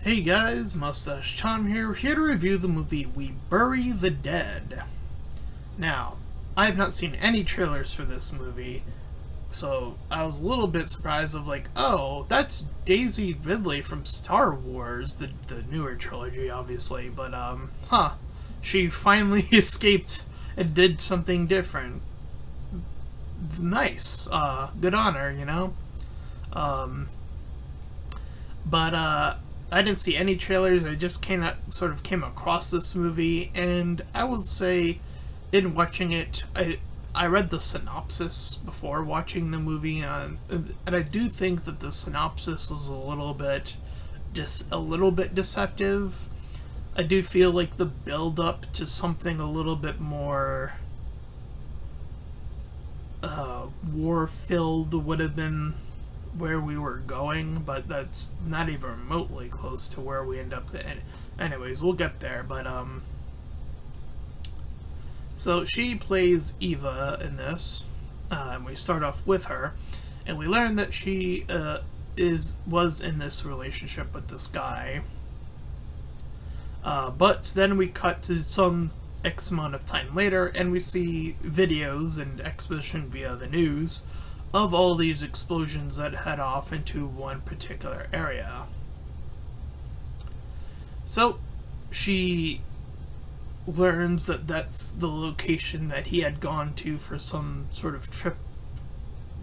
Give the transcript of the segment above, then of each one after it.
Hey guys, Mustached Tom here to review the movie We Bury the Dead. Now, I have not seen any trailers for this movie, so I was a little bit surprised of like, oh, that's Daisy Ridley from Star Wars, the newer trilogy, obviously, but, she finally escaped and did something different. Nice, good on her, you know? I didn't see any trailers. I just came across this movie, and I will say, in watching it, I read the synopsis before watching the movie, and I do think that the synopsis was a little bit deceptive. I do feel like the build up to something a little bit more war filled would have been where we were going, but that's not even remotely close to where we end up. Anyways, we'll get there, but so she plays Eva in this, and we start off with her, and we learn that she was in this relationship with this guy, but then we cut to some X amount of time later, and we see videos and exposition via the news of all these explosions that head off into one particular area. So she learns that that's the location that he had gone to for some sort of trip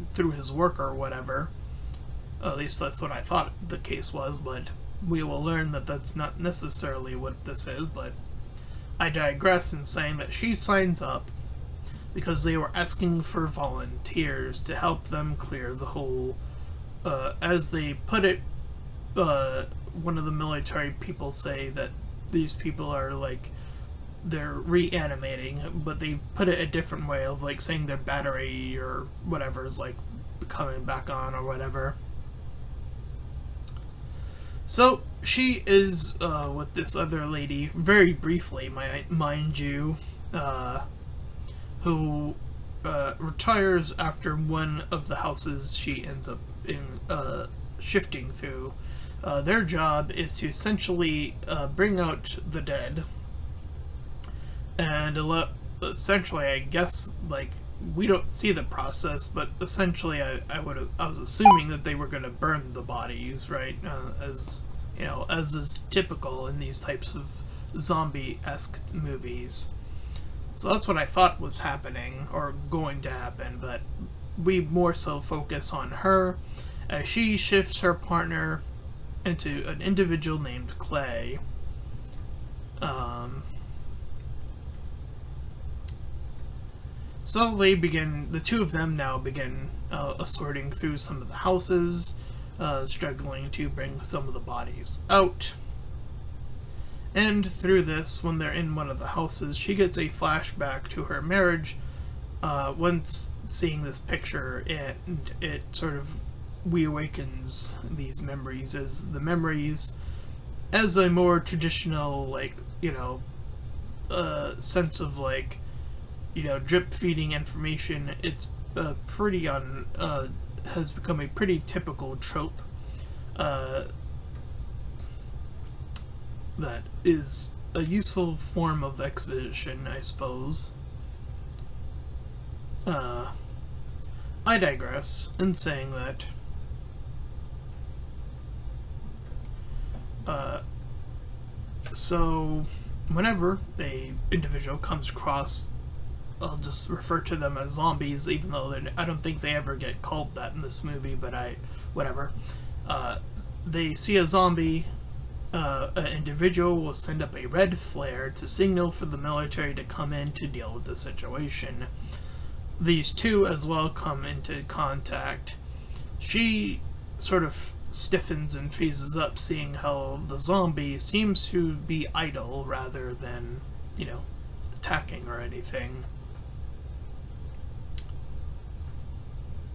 through his work or whatever. At least that's what I thought the case was, but we will learn that that's not necessarily what this is. But I digress in saying that she signs up because they were asking for volunteers to help them clear the whole, as they put it, one of the military people say that these people are like, they're reanimating, but they put it a different way of like saying their battery or whatever is like coming back on or whatever. So she is with this other lady, very briefly, mind you, who retires after one of the houses she ends up in shifting through. Their job is to essentially bring out the dead, and essentially, I guess, like, we don't see the process, but essentially, I was assuming that they were going to burn the bodies, right? As you know, as is typical in these types of zombie-esque movies. So that's what I thought was happening, or going to happen, but we more so focus on her, as she shifts her partner into an individual named Clay. So the two of them now begin assorting through some of the houses, struggling to bring some of the bodies out. And through this, when they're in one of the houses, she gets a flashback to her marriage once seeing this picture, and it sort of reawakens these memories as a more traditional, like, you know, sense of, like, you know, drip feeding information. It's has become a pretty typical trope that is a useful form of exposition, I suppose. I digress in saying that so whenever a individual comes across, I'll just refer to them as zombies, even though I don't think they ever get called that in this movie, but whatever. They see a zombie, an individual will send up a red flare to signal for the military to come in to deal with the situation. These two as well come into contact. She sort of stiffens and freezes up, seeing how the zombie seems to be idle rather than, you know, attacking or anything.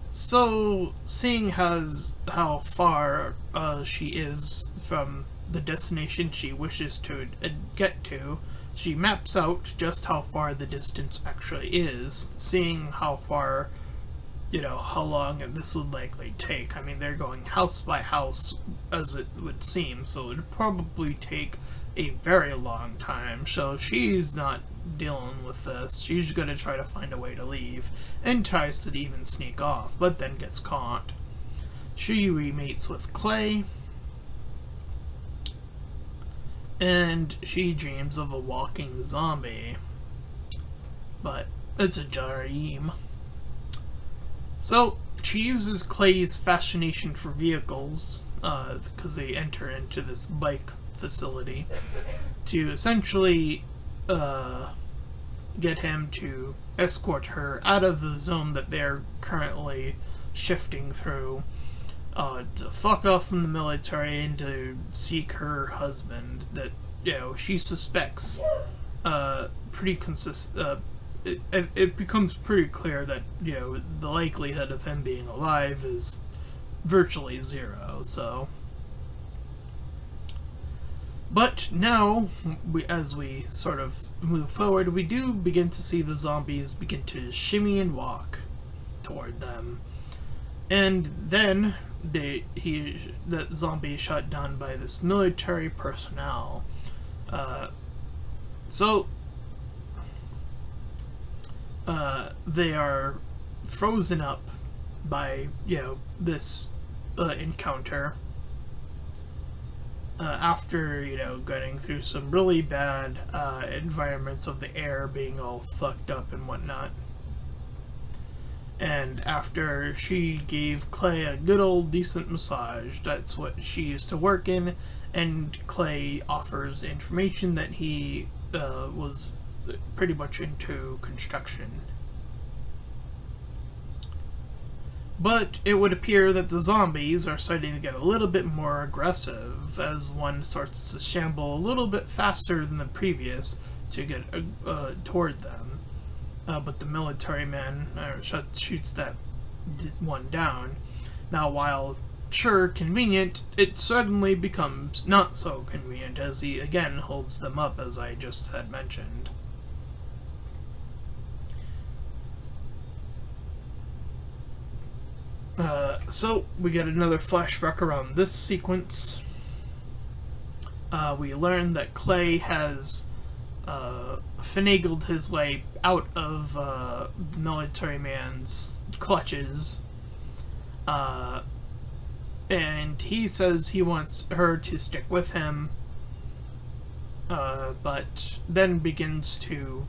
So, seeing how far she is from the destination she wishes to get to, she maps out just how far the distance actually is, seeing how far how long this would likely take. I mean, they're going house by house, as it would seem, so it would probably take a very long time. So she's not dealing with this. She's going to try to find a way to leave, and tries to even sneak off, but then gets caught. She re-meets with Clay, and she dreams of a walking zombie. But it's a dream. So, she uses Clay's fascination for vehicles, because they enter into this bike facility, to essentially get him to escort her out of the zone that they're currently shifting through, to fuck off from the military and to seek her husband that, she suspects it becomes pretty clear that, the likelihood of him being alive is virtually zero, so. But now, as we sort of move forward, we do begin to see the zombies begin to shimmy and walk toward them. And then, that zombie is shot down by this military personnel. They are frozen up by, this encounter. After, getting through some really bad environments of the air being all fucked up and whatnot. And after she gave Clay a good old decent massage, that's what she used to work in, and Clay offers information that he was pretty much into construction. But it would appear that the zombies are starting to get a little bit more aggressive as one starts to shamble a little bit faster than the previous to get toward them. But the military man shoots that one down. Now, while sure convenient, it suddenly becomes not so convenient as he again holds them up, as I just had mentioned. So, we get another flashback around this sequence. We learn that Clay has finagled his way out of the military man's clutches. And he says he wants her to stick with him, but then begins to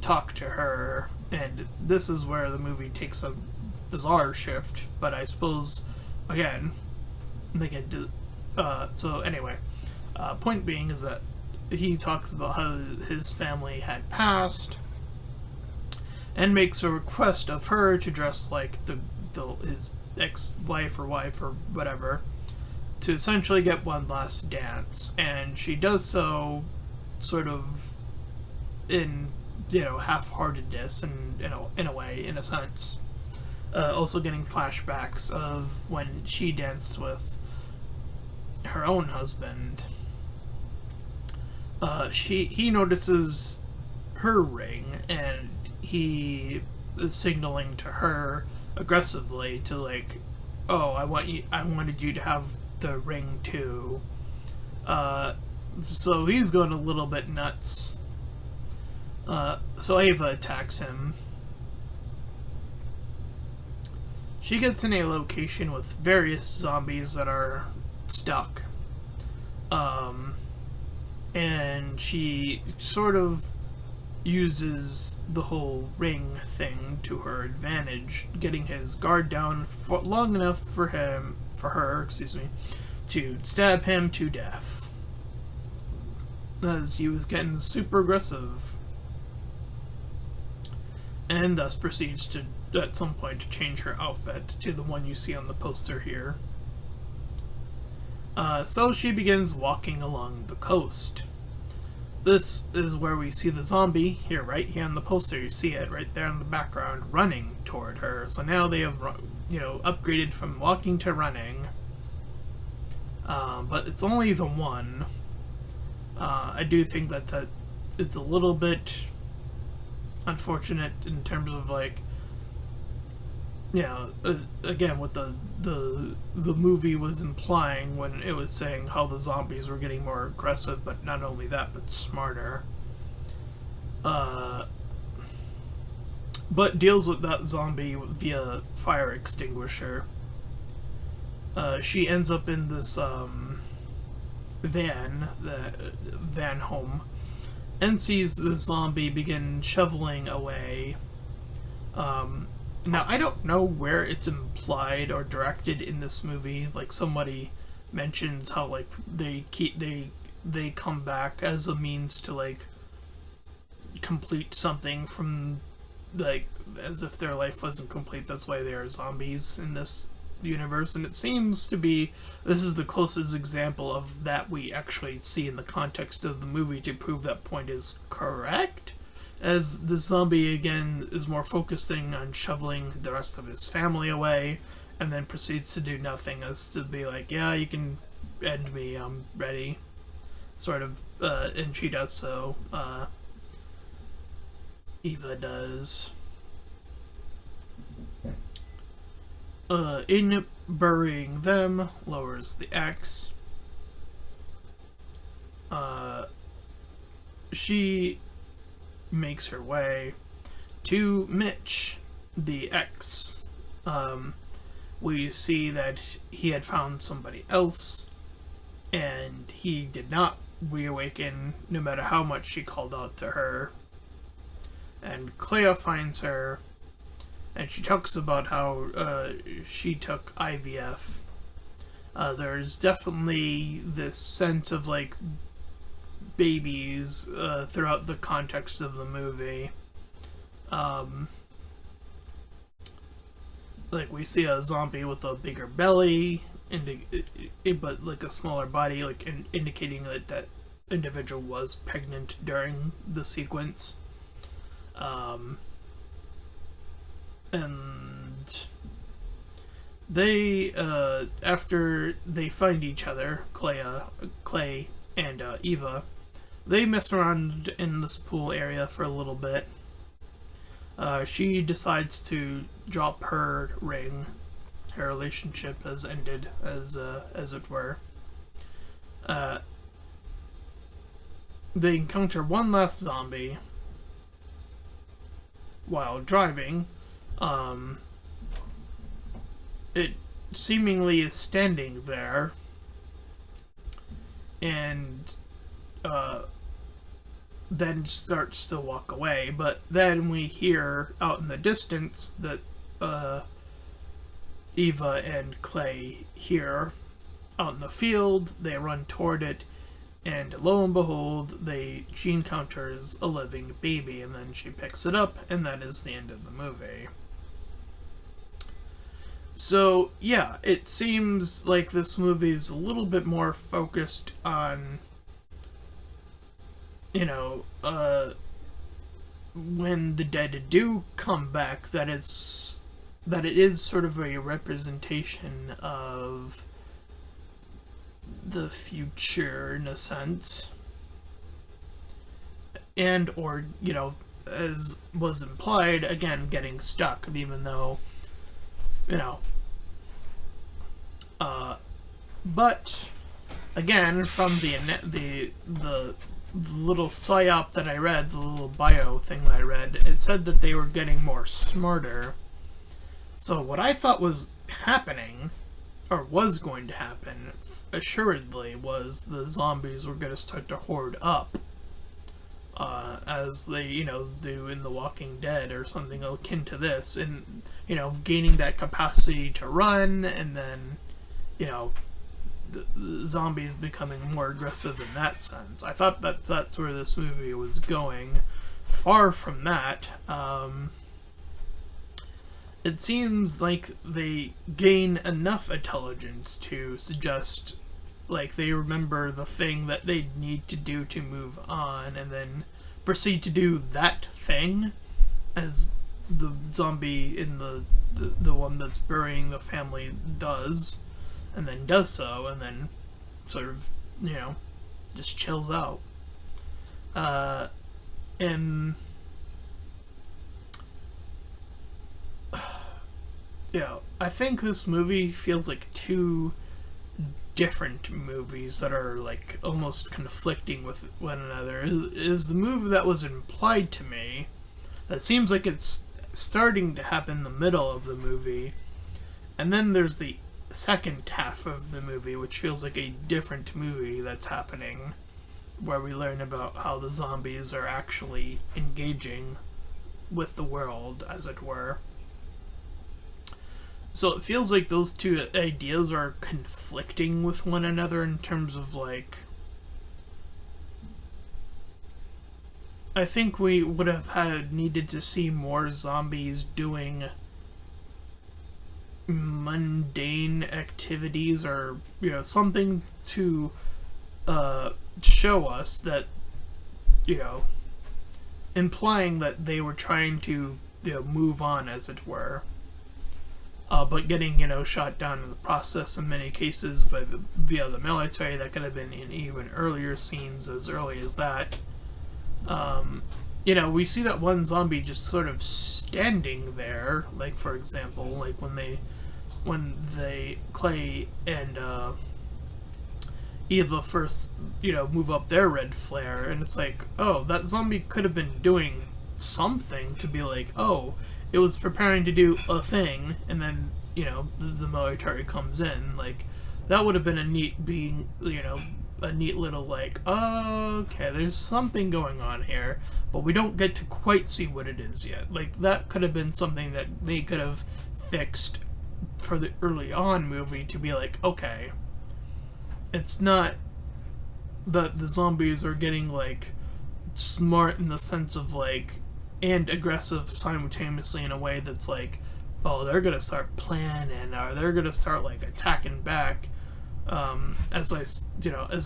talk to her, and this is where the movie takes a bizarre shift, but I suppose, again, they get to, so anyway, point being is that he talks about how his family had passed, and makes a request of her to dress like his ex-wife or wife or whatever, to essentially get one last dance, and she does so sort of in, half-heartedness, and in a way, in a sense. Also getting flashbacks of when she danced with her own husband. He notices her ring, and he is signaling to her aggressively to, like, oh, I wanted you to have the ring too. So he's going a little bit nuts. So Ava attacks him. She gets in a location with various zombies that are stuck. And she sort of uses the whole ring thing to her advantage, getting his guard down for long enough for her, to stab him to death. As he was getting super aggressive. And thus proceeds to, at some point, to change her outfit to the one you see on the poster here. So she begins walking along the coast. This is where we see the zombie, here, right here on the poster, you see it right there in the background, running toward her. So now they have, upgraded from walking to running. But it's only the one. I do think that is a little bit unfortunate in terms of, like, Yeah, again, what the movie was implying when it was saying how the zombies were getting more aggressive, but not only that, but smarter. Uh, but deals with that zombie via fire extinguisher. She ends up in this van home, and sees the zombie begin shoveling away. Now I don't know where it's implied or directed in this movie. Like somebody mentions how like they come back as a means to like complete something from like as if their life wasn't complete. That's why they are zombies in this universe, and it seems to be this is the closest example of that we actually see in the context of the movie to prove that point is correct, as the zombie again is more focusing on shoveling the rest of his family away, and then proceeds to do nothing as to be like, yeah, you can end me, I'm ready, sort of, and she does so. Eva does. In burying them, lowers the X. She makes her way to Mitch, the ex. We see that he had found somebody else, and he did not reawaken no matter how much she called out to her. And Clea finds her, and she talks about how she took IVF. There's definitely this sense of like babies throughout the context of the movie. Like we see a zombie with a bigger belly, but like a smaller body, like indicating that that individual was pregnant during the sequence. And they after they find each other, Clay and Eva, they mess around in this pool area for a little bit. She decides to drop her ring. Her relationship has ended, as it were. They encounter one last zombie while driving. It seemingly is standing there, and then starts to walk away. But then we hear out in the distance that Eva and Clay hear out in the field. They run toward it, and lo and behold, she encounters a living baby, and then she picks it up, and that is the end of the movie. So, yeah, it seems like this movie is a little bit more focused on, when the dead do come back, that it is sort of a representation of the future in a sense, and or as was implied, again getting stuck, even though but again, from the little psyop that I read, the little bio thing that I read, it said that they were getting more smarter. So what I thought was happening, or was going to happen, assuredly, was the zombies were going to start to hoard up, as they, do in The Walking Dead or something akin to this, and, gaining that capacity to run, and then, the zombies becoming more aggressive in that sense. I thought that's where this movie was going. Far from that. It seems like they gain enough intelligence to suggest, like, they remember the thing that they need to do to move on, and then proceed to do that thing, as the zombie in the one that's burying the family does, and then does so, and then sort of, just chills out. And Yeah, I think this movie feels like two different movies that are like almost conflicting with one another. Is the movie that was implied to me that seems like it's starting to happen in the middle of the movie, and then there's the second half of the movie, which feels like a different movie that's happening, where we learn about how the zombies are actually engaging with the world, as it were. So it feels like those two ideas are conflicting with one another in terms of like. I think we would have had needed to see more zombies doing mundane activities, or something to show us that, you know implying that they were trying to move on, as it were, but getting shot down in the process in many cases via the military. That could have been in even earlier scenes, as early as that. We see that one zombie just sort of standing there, like, for example, like when Clay and Eva first, move up their red flare, and it's like, oh, that zombie could have been doing something to be like, oh, it was preparing to do a thing, and then, the military comes in. Like, that would have been a neat a neat little, like, okay, there's something going on here, but we don't get to quite see what it is yet. Like, that could have been something that they could have fixed for the early on movie to be like, okay, it's not that the zombies are getting, like, smart in the sense of, like, and aggressive simultaneously in a way that's like, oh, they're gonna start planning, or they're gonna start, like, attacking back. As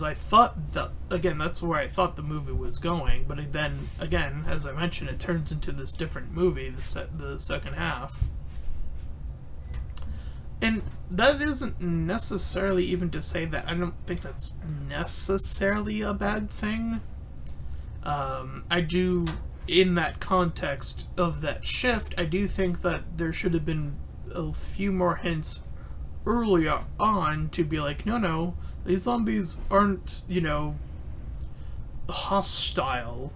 I thought that, again, that's where I thought the movie was going, but then, again, as I mentioned, it turns into this different movie, the second half. And that isn't necessarily even to say that I don't think that's necessarily a bad thing. I do, in that context of that shift, I do think that there should have been a few more hints earlier on to be like, no, these zombies aren't, hostile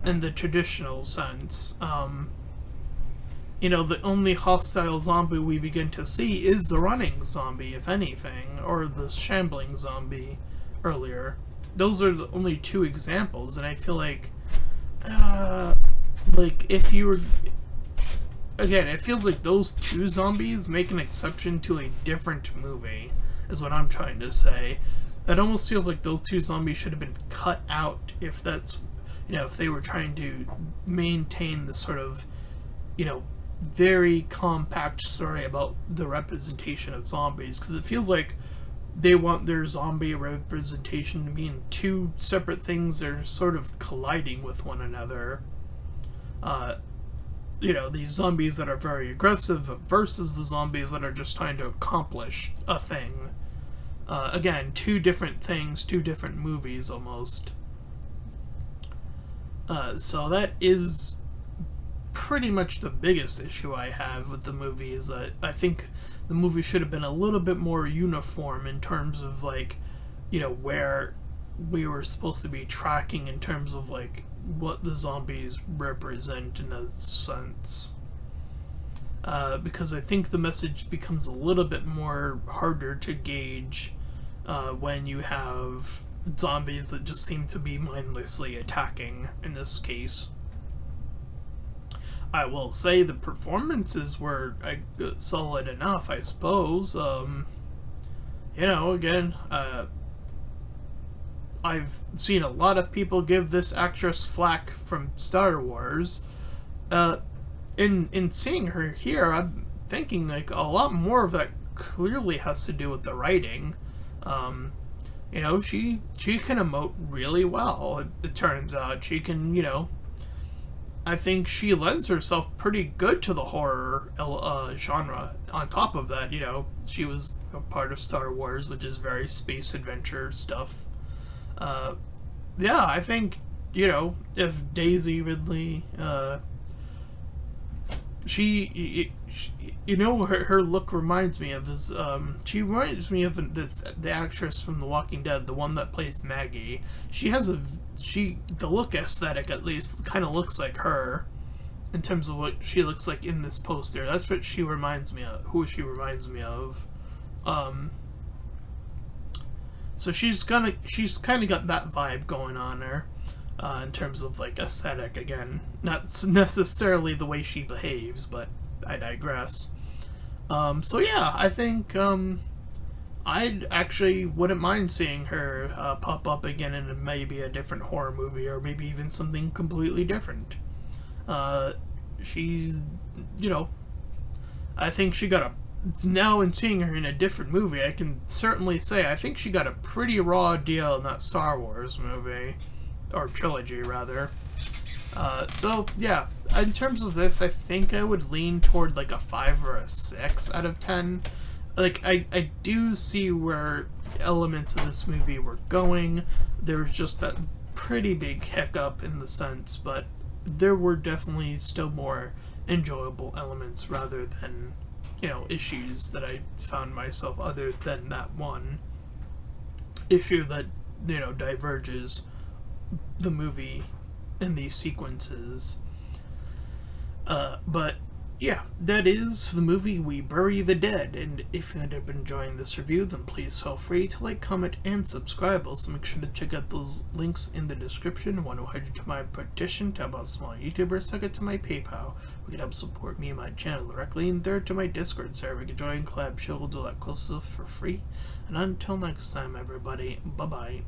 in the traditional sense. The only hostile zombie we begin to see is the running zombie, if anything, or the shambling zombie earlier. Those are the only two examples, and I feel like, if you were... Again, it feels like those two zombies make an exception to a different movie, is what I'm trying to say. It almost feels like those two zombies should have been cut out if that's, if they were trying to maintain the sort of, very compact story about the representation of zombies, because it feels like they want their zombie representation to mean two separate things that are sort of colliding with one another. These zombies that are very aggressive versus the zombies that are just trying to accomplish a thing. Again, two different things, two different movies almost. So that is pretty much the biggest issue I have with the movie, is that I think the movie should have been a little bit more uniform in terms of, like, where we were supposed to be tracking in terms of, like, what the zombies represent in a sense. Because I think the message becomes a little bit more harder to gauge when you have zombies that just seem to be mindlessly attacking, in this case. I will say the performances were solid enough, I suppose. Again, I've seen a lot of people give this actress flack from Star Wars. In seeing her here, I'm thinking, like, a lot more of that clearly has to do with the writing. She can emote really well, it turns out. She can, I think she lends herself pretty good to the horror genre. On top of that, she was a part of Star Wars, which is very space adventure stuff. I think, if Daisy Ridley, you know, her look reminds me of is she reminds me of the actress from The Walking Dead, the one that plays Maggie. She has the look aesthetic at least kind of looks like her in terms of what she looks like in this poster. That's what she reminds me of. Who she reminds me of. So she's kind of got that vibe going on her. In terms of like aesthetic, again, not necessarily the way she behaves, but I digress. So yeah, I think I actually wouldn't mind seeing her pop up again in maybe a different horror movie, or maybe even something completely different. She's, you know, I think she got now in seeing her in a different movie, I can certainly say I think she got a pretty raw deal in that Star Wars movie. Or trilogy, rather. So, yeah, in terms of this, I think I would lean toward, like, a 5 or a 6 out of 10. Like, I do see where elements of this movie were going. There was just that pretty big hiccup in the sense, but there were definitely still more enjoyable elements rather than, you know, issues that I found myself, other than that one issue that, you know, diverges the movie in these sequences. But yeah, that is the movie We Bury the Dead, and if you ended up enjoying this review, then please feel free to like, comment, and subscribe. Also make sure to check out those links in the description. 100 to my petition, to help out small YouTubers, second to my PayPal, we can help support me and my channel directly, and third to my Discord server, we can join, collab, chill, do that cool stuff for free. And until next time, everybody, bye bye.